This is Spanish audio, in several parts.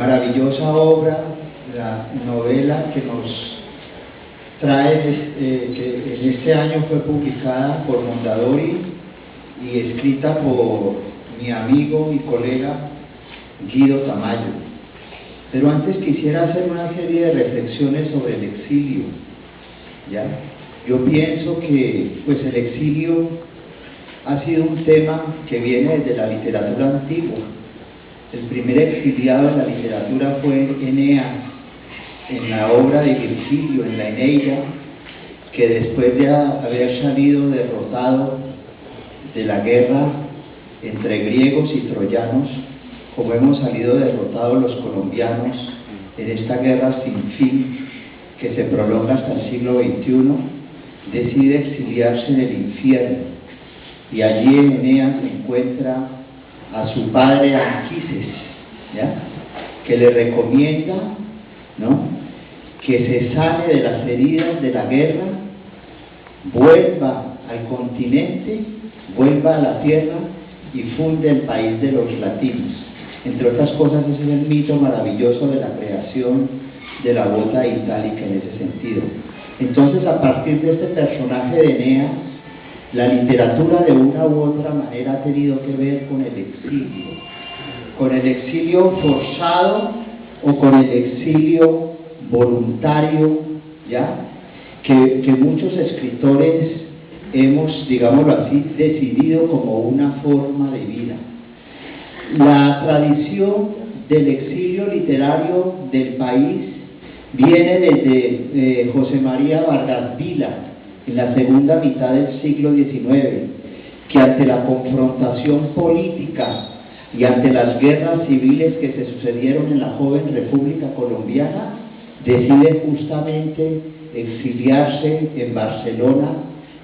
maravillosa obra, la novela que nos trae, que en este año fue publicada por Mondadori y escrita por mi amigo y colega Guido Tamayo. Pero antes quisiera hacer una serie de reflexiones sobre el exilio, ¿ya? Yo pienso que pues el exilio ha sido un tema que viene desde la literatura antigua. El primer exiliado en la literatura fue Eneas, en la obra de Virgilio, en la Eneida, que después de haber salido derrotado de la guerra entre griegos y troyanos, como hemos salido derrotados los colombianos en esta guerra sin fin que se prolonga hasta el siglo XXI, decide exiliarse en el infierno, y allí Eneas encuentra a su padre Anquises, ¿ya?, que le recomienda, ¿no?, que se sane de las heridas de la guerra, vuelva al continente, vuelva a la tierra y funde el país de los latinos. Entre otras cosas, ese es el mito maravilloso de la creación de la bota itálica en ese sentido. Entonces, a partir de este personaje de Eneas, la literatura de una u otra manera ha tenido que ver con el exilio forzado o con el exilio voluntario, ¿ya?, que muchos escritores hemos, digámoslo así, decidido como una forma de vida. La tradición del exilio literario del país viene desde José María Vargas Vila, en la segunda mitad del siglo XIX, que ante la confrontación política y ante las guerras civiles que se sucedieron en la joven República Colombiana, decide justamente exiliarse en Barcelona,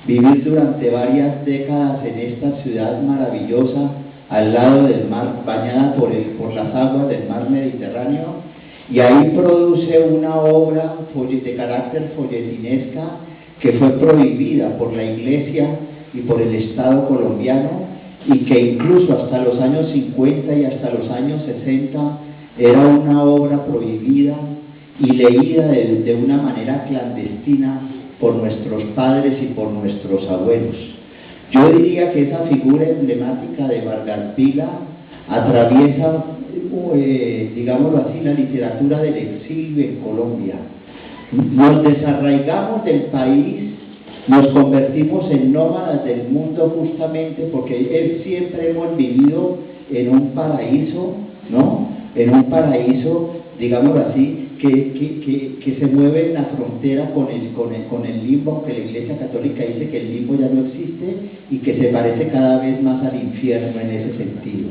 vivir durante varias décadas en esta ciudad maravillosa al lado del mar, bañada por las aguas del mar Mediterráneo, y ahí produce una obra de carácter folletinesca que fue prohibida por la Iglesia y por el Estado colombiano, y que incluso hasta los años 50 y hasta los años 60 era una obra prohibida y leída de una manera clandestina por nuestros padres y por nuestros abuelos. Yo diría que esa figura emblemática de Vargas Vila atraviesa, digámoslo así, la literatura del exilio en Colombia. Nos desarraigamos del país, nos convertimos en nómadas del mundo justamente porque siempre hemos vivido en un paraíso, ¿no?, en un paraíso, digámoslo así, que se mueve en la frontera con el limbo, aunque la Iglesia Católica dice que el limbo ya no existe y que se parece cada vez más al infierno en ese sentido.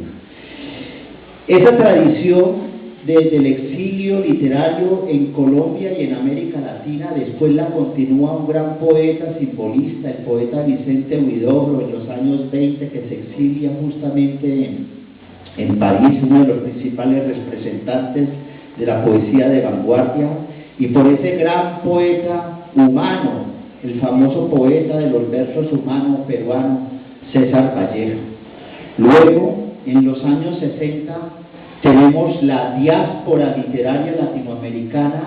Esa tradición del exilio literario en Colombia y en América Latina después la continúa un gran poeta simbolista, el poeta Vicente Huidobro, en los años 20, que se exilia justamente en París, uno de los principales representantes de la poesía de vanguardia, y por ese gran poeta humano, el famoso poeta de los versos humanos peruano, César Vallejo. Luego, en los años 60, tenemos la diáspora literaria latinoamericana,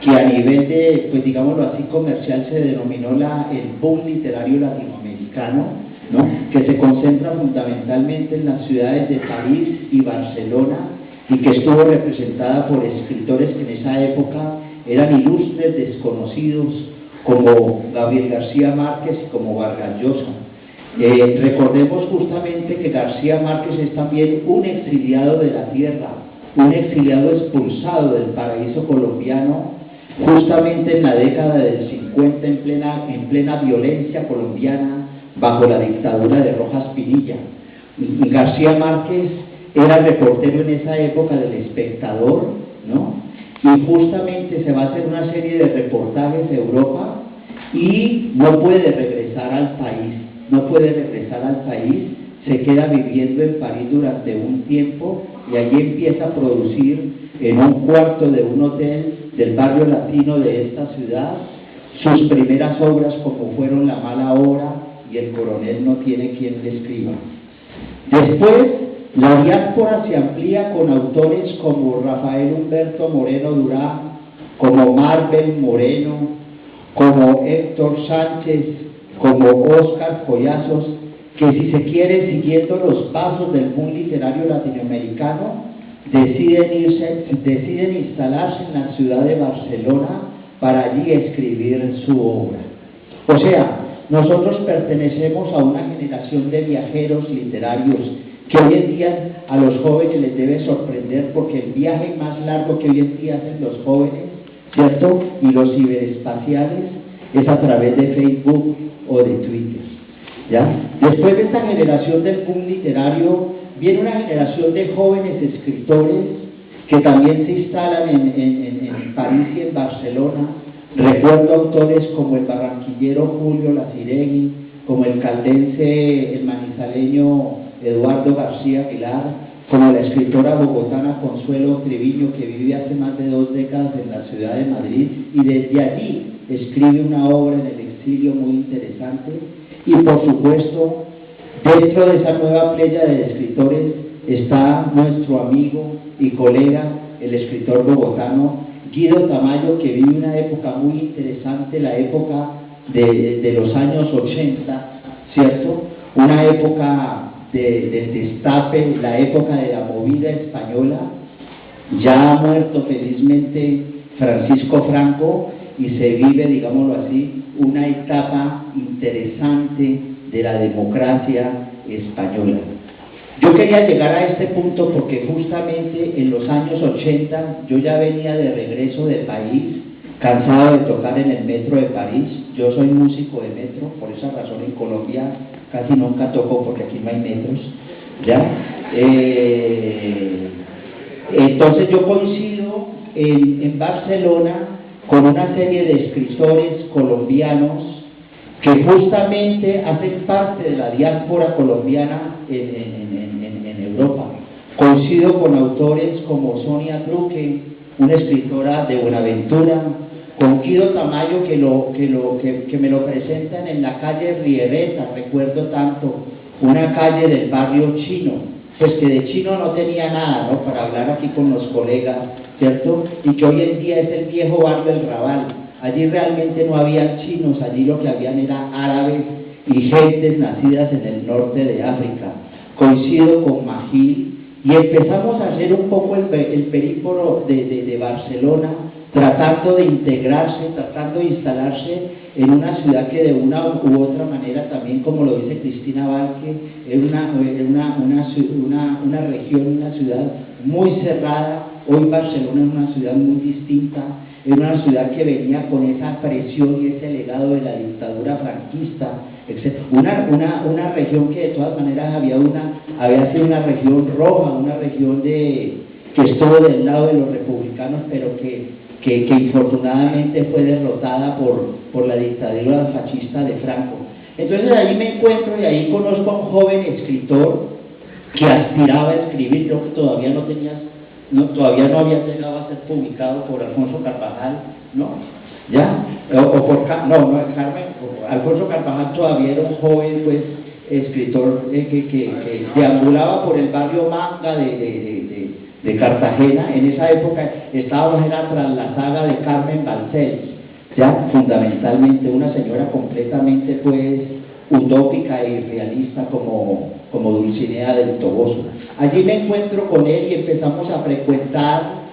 que a nivel de, pues digámoslo así, comercial, se denominó el boom literario latinoamericano, ¿no?, que se concentra fundamentalmente en las ciudades de París y Barcelona, y que estuvo representada por escritores que en esa época eran ilustres desconocidos, como Gabriel García Márquez y como Vargas Llosa. Recordemos justamente que García Márquez es también un exiliado de la tierra, un exiliado expulsado del paraíso colombiano, justamente en la década del 50, en plena violencia colombiana, bajo la dictadura de Rojas Pinilla. Y García Márquez era reportero en esa época del Espectador, ¿no?, y justamente se va a hacer una serie de reportajes de Europa y no puede regresar al país, se queda viviendo en París durante un tiempo, y allí empieza a producir en un cuarto de un hotel del barrio latino de esta ciudad sus primeras obras, como fueron La mala hora y El coronel no tiene quien le escriba. Después La diáspora se amplía con autores como Rafael Humberto Moreno Durá, como Marvel Moreno, como Héctor Sánchez, como Óscar Collazos, que si se quiere, siguiendo los pasos del boom literario latinoamericano, deciden instalarse en la ciudad de Barcelona para allí escribir su obra. O sea, nosotros pertenecemos a una generación de viajeros literarios que hoy en día a los jóvenes les debe sorprender, porque el viaje más largo que hoy en día hacen los jóvenes, ¿cierto? Y los ciberespaciales es a través de Facebook o de Twitter, ¿ya? Después de esta generación del boom literario, viene una generación de jóvenes escritores que también se instalan en París y en Barcelona. Recuerdo autores como el barranquillero Julio Laciregui, como el caldense, el manizaleño Eduardo García Aguilar, como la escritora bogotana Consuelo Triviño, que vive hace más de 2 décadas en la ciudad de Madrid y desde allí escribe una obra en el exilio muy interesante. Y por supuesto, dentro de esa nueva playa de escritores está nuestro amigo y colega, el escritor bogotano Guido Tamayo, que vive una época muy interesante, la época de los años 80, ¿cierto? Una época del destape, la época de la movida española. Ya ha muerto felizmente Francisco Franco y se vive, digámoslo así, una etapa interesante de la democracia española. Yo quería llegar a este punto porque justamente en los años 80 yo ya venía de regreso del país, cansado de tocar en el metro de París. Yo soy músico de metro, por esa razón en Colombia casi nunca toco porque aquí no hay metros, ¿ya? Entonces yo coincido en Barcelona con una serie de escritores colombianos que justamente hacen parte de la diáspora colombiana en Europa. Coincido con autores como Sonia Druque, una escritora de Buenaventura, con Guido Tamayo, que me lo presentan en la calle Riereta, recuerdo tanto, una calle del barrio chino, pues que de chino no tenía nada, ¿no?, para hablar aquí con los colegas, ¿cierto? Y que hoy en día es el viejo barrio del Raval. Allí realmente no había chinos, allí lo que habían era árabes y gentes nacidas en el norte de África. Coincido con Magil y empezamos a hacer un poco el periplo de Barcelona, tratando de integrarse, tratando de instalarse en una ciudad que de una u otra manera, también como lo dice Cristina Barque, es una región, una ciudad muy cerrada. Hoy Barcelona es una ciudad muy distinta, es una ciudad que venía con esa presión y ese legado de la dictadura franquista, etc. Una región que de todas maneras había sido una región roja, una región que estuvo del lado de los republicanos, pero que infortunadamente fue derrotada por la dictadura fascista de Franco. Entonces ahí me encuentro y ahí conozco a un joven escritor que aspiraba a escribir. Creo que todavía no había llegado a ser publicado por Alfonso Carvajal, ¿no? ¿Ya? Alfonso Carvajal todavía era un joven, pues, escritor que deambulaba por el barrio Manga de Cartagena. En esa época estábamos tras la saga de Carmen Balcells, ya, fundamentalmente una señora completamente, pues, utópica e irrealista como Dulcinea del Toboso. Allí me encuentro con él y empezamos a frecuentar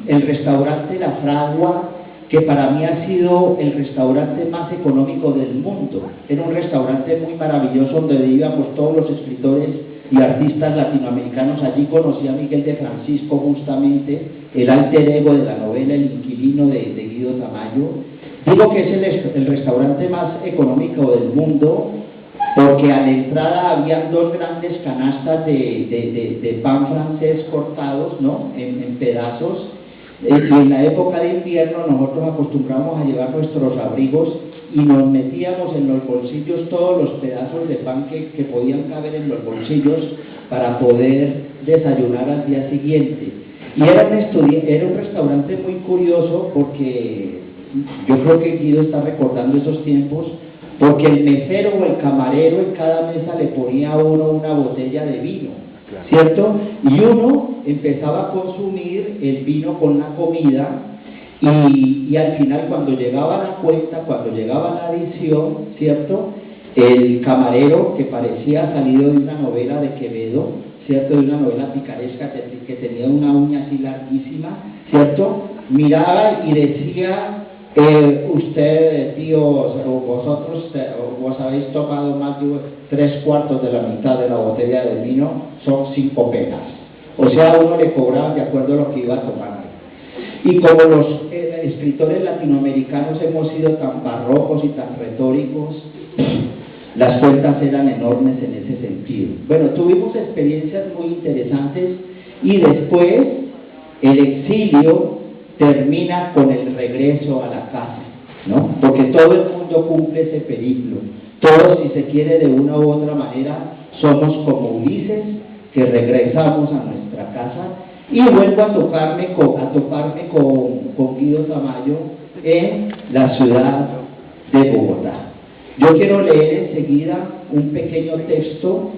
el restaurante La Fragua, que para mí ha sido el restaurante más económico del mundo. Era un restaurante muy maravilloso donde íbamos todos los escritores y artistas latinoamericanos. Allí conocí a Miguel de Francisco, justamente, el alter ego de la novela El Inquilino de Guido Tamayo. Digo que es el restaurante más económico del mundo porque a la entrada habían 2 grandes canastas de pan francés cortados, ¿no?, en pedazos. Y en la época de invierno nosotros acostumbramos a llevar nuestros abrigos y nos metíamos en los bolsillos todos los pedazos de pan que podían caber en los bolsillos para poder desayunar al día siguiente. Y era un restaurante muy curioso porque yo creo que Guido está recordando esos tiempos, porque el mesero o el camarero en cada mesa le ponía a uno una botella de vino, ¿cierto? Y uno empezaba a consumir el vino con la comida y al final cuando llegaba la cuenta, cuando llegaba la adición, ¿cierto? El camarero, que parecía salido de una novela de Quevedo, ¿cierto? De una novela picaresca que tenía una uña así larguísima, ¿cierto? Miraba y decía, usted, tío, vosotros os habéis tomado más de 3/4 de la mitad de la botella de vino, son 5 penas. O sea, uno le cobraba de acuerdo a lo que iba a tomar. Y como los escritores latinoamericanos hemos sido tan barrocos y tan retóricos, las cuentas eran enormes en ese sentido. Bueno, tuvimos experiencias muy interesantes y después el exilio termina con el regreso a la casa, ¿no? Porque todo el mundo cumple ese periplo. Todos, si se quiere, de una u otra manera, somos como Ulises, que regresamos a nuestra casa. Y vuelvo a toparme con Guido Tamayo en la ciudad de Bogotá. Yo quiero leer enseguida un pequeño texto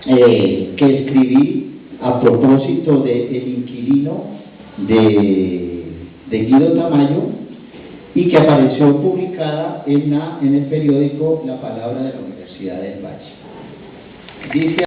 que escribí a propósito del inquilino de Guido Tamayo y que apareció publicada en el periódico La Palabra de la Universidad del Valle. Dice